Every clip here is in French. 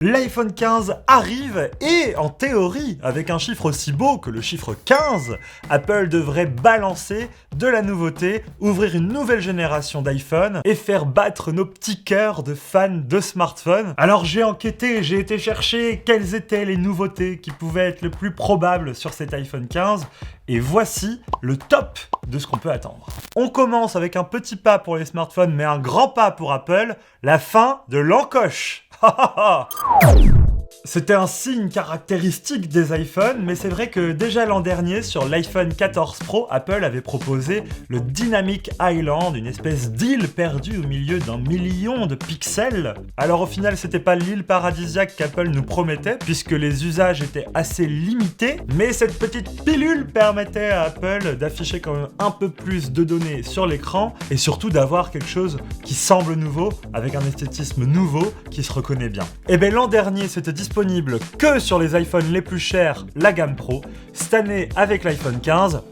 L'iPhone 15 arrive et, en théorie, avec un chiffre aussi beau que le chiffre 15, Apple devrait balancer de la nouveauté, ouvrir une nouvelle génération d'iPhone et faire battre nos petits cœurs de fans de smartphones. Alors j'ai enquêté, j'ai été chercher quelles étaient les nouveautés qui pouvaient être le plus probables sur cet iPhone 15 et voici le top de ce qu'on peut attendre. On commence avec un petit pas pour les smartphones mais un grand pas pour Apple, la fin de l'encoche. C'était un signe caractéristique des iPhones, mais c'est vrai que déjà l'an dernier, sur l'iPhone 14 Pro, Apple avait proposé le Dynamic Island, une espèce d'île perdue au milieu d'un million de pixels. Alors au final, c'était pas l'île paradisiaque qu'Apple nous promettait, puisque les usages étaient assez limités, mais cette petite pilule permettait à Apple d'afficher quand même un peu plus de données sur l'écran, et surtout d'avoir quelque chose qui semble nouveau, avec un esthétisme nouveau qui se reconnaît bien. Et bien l'an dernier, c'était disponible que sur les iPhones les plus chers, la gamme Pro. Cette année, avec l'iPhone 15,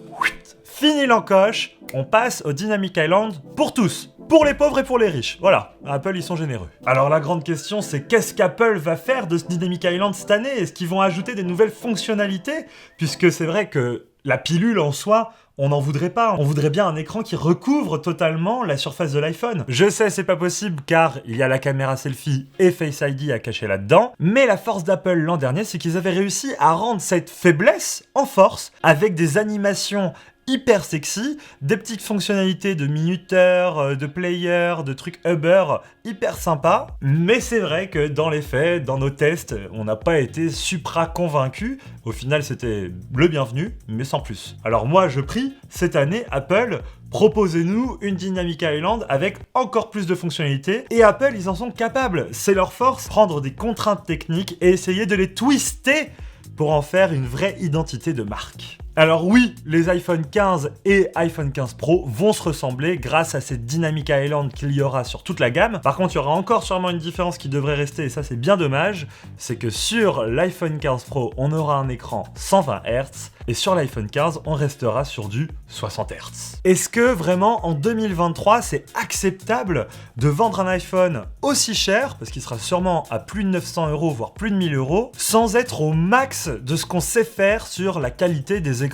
fini l'encoche, on passe au Dynamic Island pour tous. Pour les pauvres et pour les riches. Voilà, Apple, ils sont généreux. Alors la grande question, c'est qu'est-ce qu'Apple va faire de ce Dynamic Island cette année? Est-ce qu'ils vont ajouter des nouvelles fonctionnalités? Puisque c'est vrai que la pilule en soi, on n'en voudrait pas. On voudrait bien un écran qui recouvre totalement la surface de l'iPhone. Je sais, c'est pas possible car il y a la caméra selfie et Face ID à cacher là-dedans. Mais la force d'Apple l'an dernier, c'est qu'ils avaient réussi à rendre cette faiblesse en force avec des animations hyper sexy, des petites fonctionnalités de minuteur, de player, de trucs Uber hyper sympa. Mais c'est vrai que dans les faits, dans nos tests, on n'a pas été supra convaincus. Au final, c'était le bienvenu, mais sans plus. Alors moi, je prie, cette année, Apple, proposez-nous une Dynamic Island avec encore plus de fonctionnalités. Et Apple, ils en sont capables. C'est leur force, prendre des contraintes techniques et essayer de les twister pour en faire une vraie identité de marque. Alors oui, les iPhone 15 et iPhone 15 Pro vont se ressembler grâce à cette Dynamic Island qu'il y aura sur toute la gamme. Par contre, il y aura encore sûrement une différence qui devrait rester, et ça c'est bien dommage, c'est que sur l'iPhone 15 Pro, on aura un écran 120 Hz, et sur l'iPhone 15, on restera sur du 60 Hz. Est-ce que vraiment, en 2023, c'est acceptable de vendre un iPhone aussi cher, parce qu'il sera sûrement à plus de 900 €, voire plus de 1000 €, sans être au max de ce qu'on sait faire sur la qualité des écrans?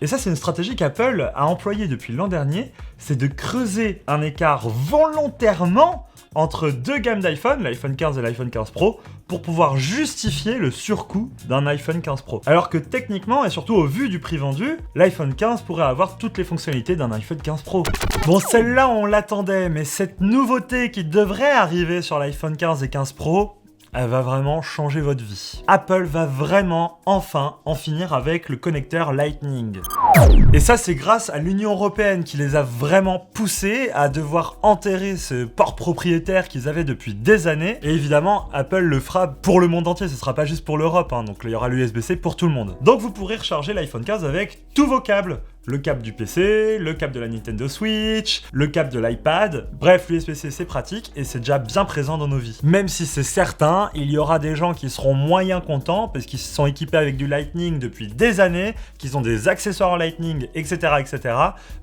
Et ça, c'est une stratégie qu'Apple a employée depuis l'an dernier, c'est de creuser un écart volontairement entre deux gammes d'iPhone, l'iPhone 15 et l'iPhone 15 Pro, pour pouvoir justifier le surcoût d'un iPhone 15 Pro. Alors que techniquement, et surtout au vu du prix vendu, l'iPhone 15 pourrait avoir toutes les fonctionnalités d'un iPhone 15 Pro. Bon, celle-là, on l'attendait, mais cette nouveauté qui devrait arriver sur l'iPhone 15 et 15 Pro, elle va vraiment changer votre vie. Apple va vraiment, enfin, en finir avec le connecteur Lightning. Et ça, c'est grâce à l'Union Européenne qui les a vraiment poussés à devoir enterrer ce port propriétaire qu'ils avaient depuis des années. Et évidemment, Apple le fera pour le monde entier, ce sera pas juste pour l'Europe, hein. Donc il y aura l'USB-C pour tout le monde. Donc vous pourrez recharger l'iPhone 15 avec tous vos câbles. Le câble du PC, le câble de la Nintendo Switch, le câble de l'iPad. Bref, l'USB-C c'est pratique et c'est déjà bien présent dans nos vies. Même si c'est certain, il y aura des gens qui seront moyen contents parce qu'ils se sont équipés avec du Lightning depuis des années, qu'ils ont des accessoires en Lightning, etc., etc.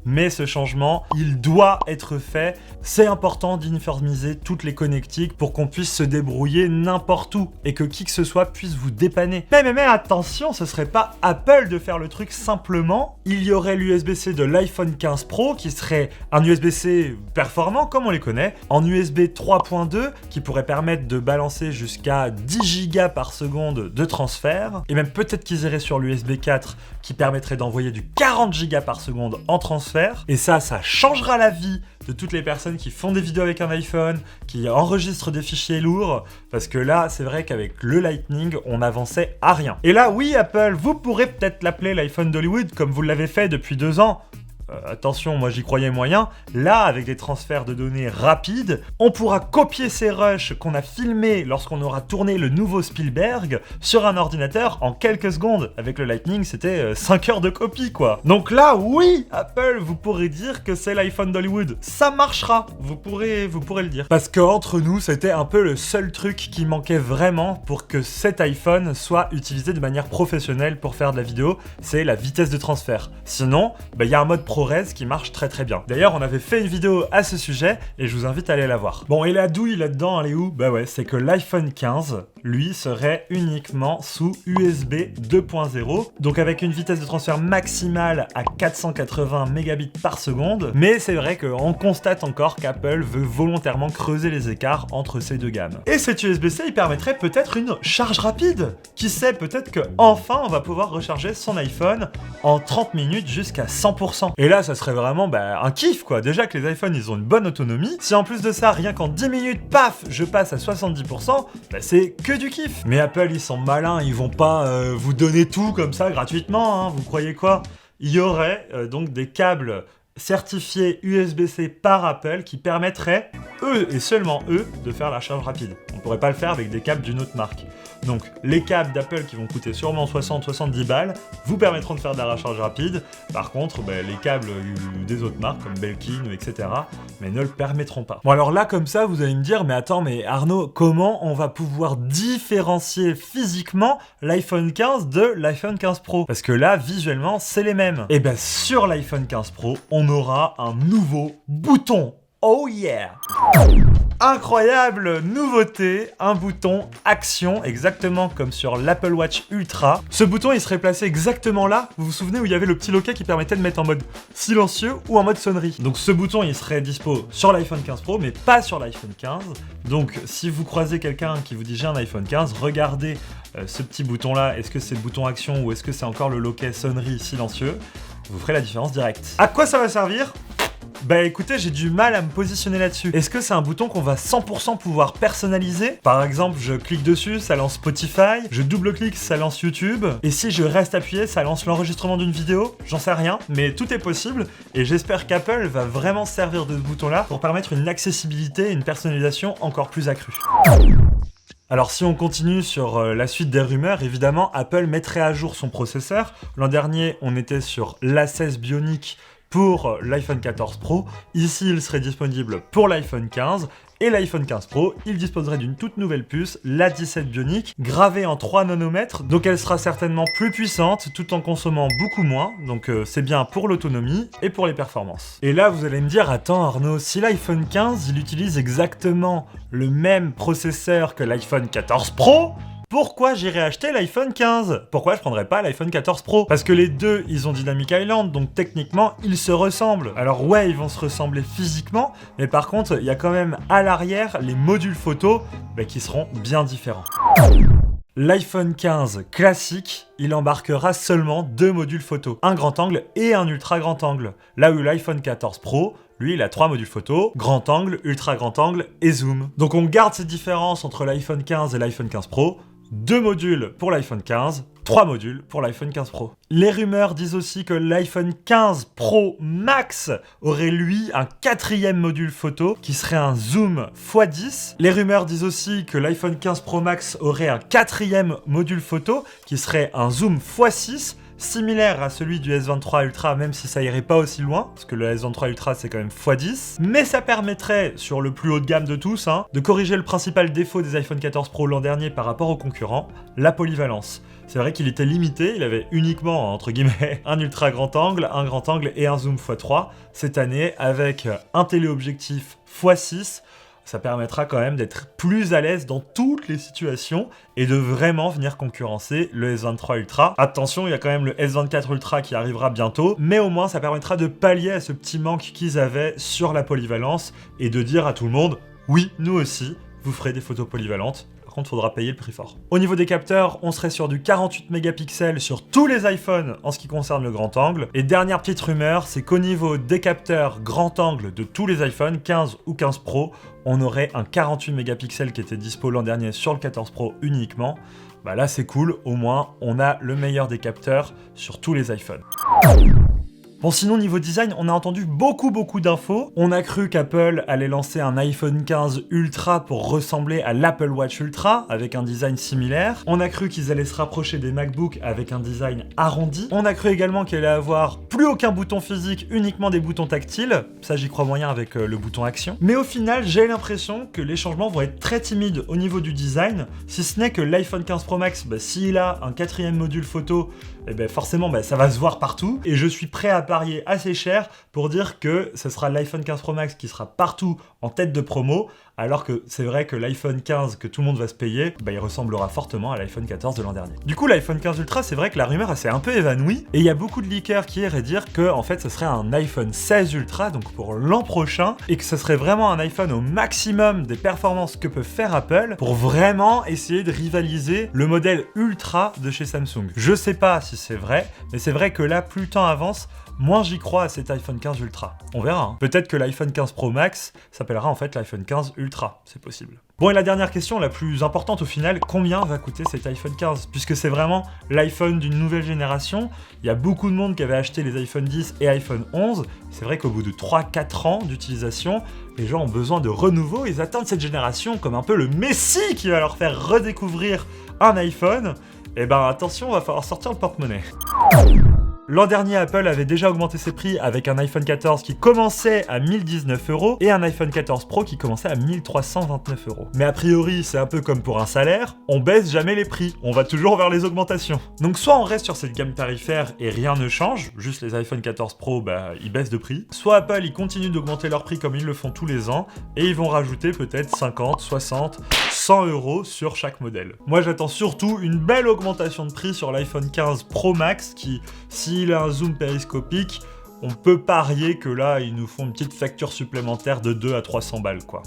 Mais ce changement, il doit être fait. C'est important d'uniformiser toutes les connectiques pour qu'on puisse se débrouiller n'importe où et que qui que ce soit puisse vous dépanner. Mais attention, ce serait pas Apple de faire le truc simplement. Il y aurait l'USB-C de l'iPhone 15 Pro qui serait un USB-C performant comme on les connaît, en USB 3.2 qui pourrait permettre de balancer jusqu'à 10 Go par seconde de transfert, et même peut-être qu'ils iraient sur l'USB 4 qui permettrait d'envoyer du 40 Go par seconde en transfert, et ça changera la vie de toutes les personnes qui font des vidéos avec un iPhone, qui enregistrent des fichiers lourds, parce que là, c'est vrai qu'avec le Lightning, on n'avançait à rien. Et là, oui, Apple, vous pourrez peut-être l'appeler l'iPhone d'Hollywood, comme vous l'avez fait depuis 2 ans. Attention, moi j'y croyais moyen. Là, avec des transferts de données rapides, on pourra copier ces rushs qu'on a filmés lorsqu'on aura tourné le nouveau Spielberg sur un ordinateur en quelques secondes. Avec le Lightning, c'était 5 heures de copie, quoi. Donc là, oui, Apple, vous pourrez dire que c'est l'iPhone d'Hollywood. Ça marchera, vous pourrez le dire. Parce qu'entre nous, c'était un peu le seul truc qui manquait vraiment pour que cet iPhone soit utilisé de manière professionnelle pour faire de la vidéo, c'est la vitesse de transfert. Sinon, il y a un mode ProRes qui marche très très bien. D'ailleurs, on avait fait une vidéo à ce sujet et je vous invite à aller la voir. Bon, et la douille là-dedans, elle est où? Bah ouais, c'est que l'iPhone 15, lui, serait uniquement sous USB 2.0, donc avec une vitesse de transfert maximale à 480 mégabits par seconde, mais c'est vrai qu'on constate encore qu'Apple veut volontairement creuser les écarts entre ces deux gammes. Et cet USB-C, il permettrait peut-être une charge rapide. Qui sait, peut-être que enfin on va pouvoir recharger son iPhone en 30 minutes jusqu'à 100%. Et là, ça serait vraiment un kiff quoi. Déjà que les iPhones, ils ont une bonne autonomie. Si en plus de ça, rien qu'en 10 minutes, paf, je passe à 70%, c'est que du kiff. Mais Apple, ils sont malins, ils vont pas vous donner tout comme ça gratuitement, hein. Vous croyez quoi? Il y aurait donc des câbles certifiés USB-C par Apple qui permettraient, eux et seulement eux, de faire la charge rapide. On pourrait pas le faire avec des câbles d'une autre marque. Donc les câbles d'Apple qui vont coûter sûrement 60-70 balles vous permettront de faire de la recharge rapide. Par contre, les câbles des autres marques comme Belkin, etc. mais ne le permettront pas. Bon alors là comme ça vous allez me dire mais attends mais Arnaud, comment on va pouvoir différencier physiquement l'iPhone 15 de l'iPhone 15 Pro? Parce que là visuellement c'est les mêmes. Et bien sur l'iPhone 15 Pro on aura un nouveau bouton. Oh yeah! Incroyable nouveauté, un bouton action, exactement comme sur l'Apple Watch Ultra. Ce bouton, il serait placé exactement là, vous vous souvenez où il y avait le petit loquet qui permettait de mettre en mode silencieux ou en mode sonnerie. Donc ce bouton, il serait dispo sur l'iPhone 15 Pro, mais pas sur l'iPhone 15. Donc si vous croisez quelqu'un qui vous dit j'ai un iPhone 15, regardez ce petit bouton-là, est-ce que c'est le bouton action ou est-ce que c'est encore le loquet sonnerie silencieux? Vous ferez la différence directe. À quoi ça va servir? Bah écoutez, j'ai du mal à me positionner là-dessus. Est-ce que c'est un bouton qu'on va 100% pouvoir personnaliser? Par exemple, je clique dessus, ça lance Spotify, je double-clique, ça lance YouTube, et si je reste appuyé, ça lance l'enregistrement d'une vidéo? J'en sais rien, mais tout est possible, et j'espère qu'Apple va vraiment servir de ce bouton-là pour permettre une accessibilité et une personnalisation encore plus accrue. Alors si on continue sur la suite des rumeurs, évidemment, Apple mettrait à jour son processeur. L'an dernier, on était sur l'A16 Bionic pour l'iPhone 14 Pro. Ici, il serait disponible pour l'iPhone 15. Et l'iPhone 15 Pro, il disposerait d'une toute nouvelle puce, l'A17 Bionic, gravée en 3 nanomètres, donc elle sera certainement plus puissante tout en consommant beaucoup moins, donc c'est bien pour l'autonomie et pour les performances. Et là vous allez me dire, attends Arnaud, si l'iPhone 15 il utilise exactement le même processeur que l'iPhone 14 Pro, pourquoi j'irais acheter l'iPhone 15? Pourquoi je prendrais pas l'iPhone 14 Pro? Parce que les deux, ils ont Dynamic Island, donc techniquement, ils se ressemblent. Alors ouais, ils vont se ressembler physiquement, mais par contre, il y a quand même à l'arrière les modules photo qui seront bien différents. L'iPhone 15 classique, il embarquera seulement 2 modules photo, un grand angle et un ultra grand angle. Là où l'iPhone 14 Pro, lui, il a 3 modules photo, grand angle, ultra grand angle et zoom. Donc on garde ces différences entre l'iPhone 15 et l'iPhone 15 Pro. 2 modules pour l'iPhone 15, 3 modules pour l'iPhone 15 Pro. Les rumeurs disent aussi que l'iPhone 15 Pro Max aurait lui un 4e module photo qui serait un zoom x10. Les rumeurs disent aussi que l'iPhone 15 Pro Max aurait un 4e module photo qui serait un zoom x6, similaire à celui du S23 Ultra, même si ça irait pas aussi loin, parce que le S23 Ultra c'est quand même x10, mais ça permettrait, sur le plus haut de gamme de tous, de corriger le principal défaut des iPhone 14 Pro l'an dernier par rapport aux concurrents, la polyvalence. C'est vrai qu'il était limité, il avait uniquement, entre guillemets, un ultra grand angle et un zoom x3. Cette année, avec un téléobjectif x6, ça permettra quand même d'être plus à l'aise dans toutes les situations et de vraiment venir concurrencer le S23 Ultra. Attention, il y a quand même le S24 Ultra qui arrivera bientôt, mais au moins ça permettra de pallier à ce petit manque qu'ils avaient sur la polyvalence et de dire à tout le monde, oui, nous aussi, vous ferez des photos polyvalentes. Par contre, il faudra payer le prix fort. Au niveau des capteurs, on serait sur du 48 mégapixels sur tous les iPhones en ce qui concerne le grand angle. Et dernière petite rumeur, c'est qu'au niveau des capteurs grand angle de tous les iPhones, 15 ou 15 Pro, on aurait un 48 mégapixels qui était dispo l'an dernier sur le 14 Pro uniquement. Bah là c'est cool, au moins on a le meilleur des capteurs sur tous les iPhones. Bon sinon niveau design, on a entendu beaucoup d'infos. On a cru qu'Apple allait lancer un iPhone 15 Ultra pour ressembler à l'Apple Watch Ultra avec un design similaire. On a cru qu'ils allaient se rapprocher des MacBooks avec un design arrondi. On a cru également qu'il allait avoir plus aucun bouton physique, uniquement des boutons tactiles. Ça, j'y crois moyen avec le bouton action. Mais au final, j'ai l'impression que les changements vont être très timides au niveau du design, si ce n'est que l'iPhone 15 Pro Max, s'il a un 4e module photo, forcément ça va se voir partout. Et je suis prêt à parier assez cher pour dire que ce sera l'iPhone 15 Pro Max qui sera partout en tête de promo, alors que c'est vrai que l'iPhone 15 que tout le monde va se payer, il ressemblera fortement à l'iPhone 14 de l'an dernier. Du coup, l'iPhone 15 Ultra, c'est vrai que la rumeur s'est un peu évanouie, et il y a beaucoup de leakers qui iraient dire que en fait ce serait un iPhone 16 Ultra, donc pour l'an prochain, et que ce serait vraiment un iPhone au maximum des performances que peut faire Apple, pour vraiment essayer de rivaliser le modèle Ultra de chez Samsung. Je sais pas si c'est vrai, mais c'est vrai que là, plus le temps avance, moins j'y crois à cet iPhone 15 Ultra. On verra, hein. Peut-être que l'iPhone 15 Pro Max s'appellera en fait l'iPhone 15 Ultra, c'est possible. Bon, et la dernière question, la plus importante au final, combien va coûter cet iPhone 15? Puisque c'est vraiment l'iPhone d'une nouvelle génération, il y a beaucoup de monde qui avait acheté les iPhone 10 et iPhone 11, c'est vrai qu'au bout de 3-4 ans d'utilisation, les gens ont besoin de renouveau, ils attendent cette génération comme un peu le messie qui va leur faire redécouvrir un iPhone. Attention, va falloir sortir le porte-monnaie. L'an dernier, Apple avait déjà augmenté ses prix avec un iPhone 14 qui commençait à 1019 € et un iPhone 14 Pro qui commençait à 1329 €. Mais a priori, c'est un peu comme pour un salaire, on baisse jamais les prix, on va toujours vers les augmentations. Donc soit on reste sur cette gamme tarifaire et rien ne change, juste les iPhone 14 Pro, ils baissent de prix, soit Apple, ils continuent d'augmenter leurs prix comme ils le font tous les ans et ils vont rajouter peut-être 50, 60, 100 € sur chaque modèle. Moi, j'attends surtout une belle augmentation de prix sur l'iPhone 15 Pro Max qui, s'il a un zoom périscopique, on peut parier que là, ils nous font une petite facture supplémentaire de 200 à 300 balles, quoi.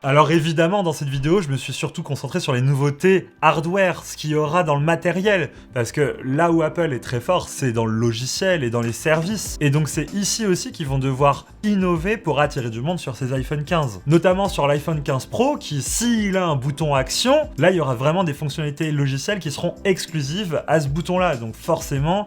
Alors évidemment, dans cette vidéo, je me suis surtout concentré sur les nouveautés hardware, ce qu'il y aura dans le matériel, parce que là où Apple est très fort, c'est dans le logiciel et dans les services, et donc c'est ici aussi qu'ils vont devoir innover pour attirer du monde sur ces iPhone 15. Notamment sur l'iPhone 15 Pro, qui, s'il a un bouton action, là il y aura vraiment des fonctionnalités logicielles qui seront exclusives à ce bouton-là, donc forcément,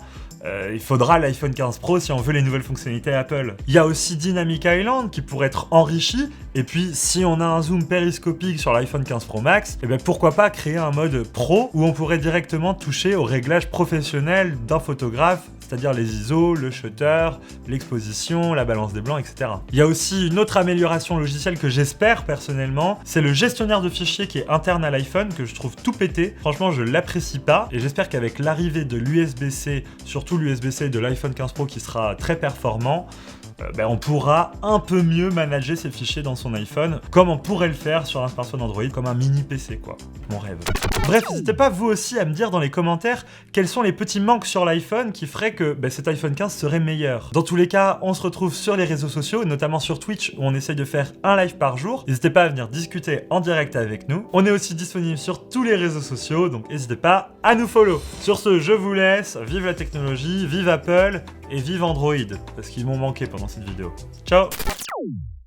il faudra l'iPhone 15 Pro si on veut les nouvelles fonctionnalités Apple. Il y a aussi Dynamic Island qui pourrait être enrichi, et puis si on a un zoom périscopique sur l'iPhone 15 Pro Max, pourquoi pas créer un mode pro où on pourrait directement toucher au réglage professionnel d'un photographe, c'est-à-dire les ISO, le shutter, l'exposition, la balance des blancs, etc. Il y a aussi une autre amélioration logicielle que j'espère personnellement, c'est le gestionnaire de fichiers qui est interne à l'iPhone, que je trouve tout pété. Franchement, je l'apprécie pas, et j'espère qu'avec l'arrivée de l'USB-C, surtout l'USB-C de l'iPhone 15 Pro qui sera très performant, on pourra un peu mieux manager ses fichiers dans son iPhone, comme on pourrait le faire sur un smartphone Android, comme un mini PC, quoi. Mon rêve. Bref, n'hésitez pas vous aussi à me dire dans les commentaires quels sont les petits manques sur l'iPhone qui feraient que cet iPhone 15 serait meilleur. Dans tous les cas, on se retrouve sur les réseaux sociaux, notamment sur Twitch, où on essaye de faire un live par jour. N'hésitez pas à venir discuter en direct avec nous. On est aussi disponible sur tous les réseaux sociaux, donc n'hésitez pas à nous follow. Sur ce, je vous laisse. Vive la technologie, vive Apple, et vive Android, parce qu'ils m'ont manqué pendant cette vidéo. Ciao!